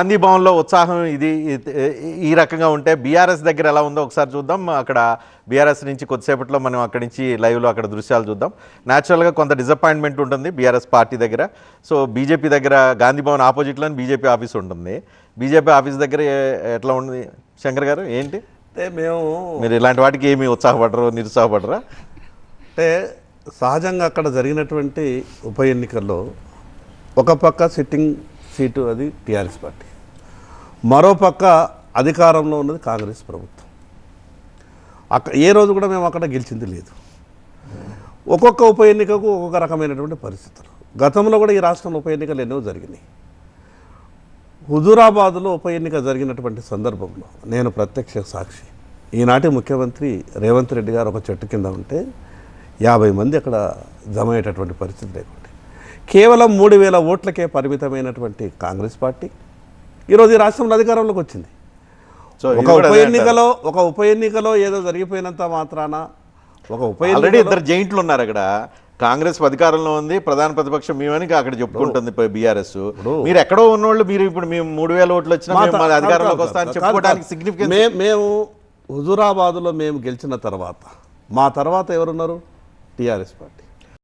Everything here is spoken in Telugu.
గాంధీ భవన్లో ఉత్సాహం ఈ రకంగా ఉంటే బీఆర్ఎస్ దగ్గర ఎలా ఉందో ఒకసారి చూద్దాం. అక్కడ బీఆర్ఎస్ నుంచి కొద్దిసేపట్లో మనం అక్కడి నుంచి లైవ్లో అక్కడ దృశ్యాలు చూద్దాం. న్యాచురల్గా కొంత డిసప్పాయింట్మెంట్ ఉంటుంది బీఆర్ఎస్ పార్టీ దగ్గర. సో బీజేపీ దగ్గర గాంధీ భవన్ ఆపోజిట్లోనే బీజేపీ ఆఫీస్ ఉంటుంది. బీజేపీ ఆఫీస్ దగ్గర ఎట్లా ఉంది శంకర్ గారు? ఏంటి అంటే మీరు ఇలాంటి వాటికి ఏమి ఉత్సాహపడరు, నిరుత్సాహపడరా? అంటే సహజంగా అక్కడ జరిగినటువంటి ఉప ఎన్నికల్లో ఒక పక్క సిట్టింగ్ సీటు అది టీఆర్ఎస్ పార్టీ, మరోపక్క అధికారంలో ఉన్నది కాంగ్రెస్ ప్రభుత్వం. ఏ రోజు కూడా మేము అక్కడ గెలిచింది లేదు. ఒక్కొక్క ఉప ఎన్నికకు ఒక్కొక్క రకమైనటువంటి పరిస్థితులు. గతంలో కూడా ఈ రాష్ట్రంలో ఉప ఎన్నికలు ఎన్నో జరిగినాయి. హుజూరాబాద్లో ఉప ఎన్నిక జరిగినటువంటి సందర్భంలో నేను ప్రత్యక్ష సాక్షి. ఈనాటి ముఖ్యమంత్రి రేవంత్ రెడ్డి గారు ఒక చెట్టు కింద ఉంటే 50 మంది అక్కడ జమ అయ్యేటటువంటి పరిస్థితి లేకుంటే కేవలం 3000 ఓట్లకే పరిమితమైనటువంటి కాంగ్రెస్ పార్టీ ఈరోజు ఈ రాష్ట్రంలో అధికారంలోకి వచ్చింది. సో ఒక ఉప ఎన్నికలో ఏదో జరిగిపోయినంత మాత్రాన ఆల్రెడీ ఇద్దరు జైంట్లు ఉన్నారు అక్కడ. కాంగ్రెస్ అధికారంలో ఉంది, ప్రధాన ప్రతిపక్షం మేమని అక్కడ చెప్పుకుంటుంది బీఆర్ఎస్. మీరు ఎక్కడో ఉన్నోళ్ళు మీరు ఇప్పుడు మేము 3000 ఓట్లు వచ్చినా అధికారంలోకి వస్తామని చెప్పుకోవడానికి సిగ్నిఫికెన్స్. మేము హుజూరాబాద్లో మేము గెలిచిన తర్వాత మా తర్వాత ఎవరున్నారు? TRS party.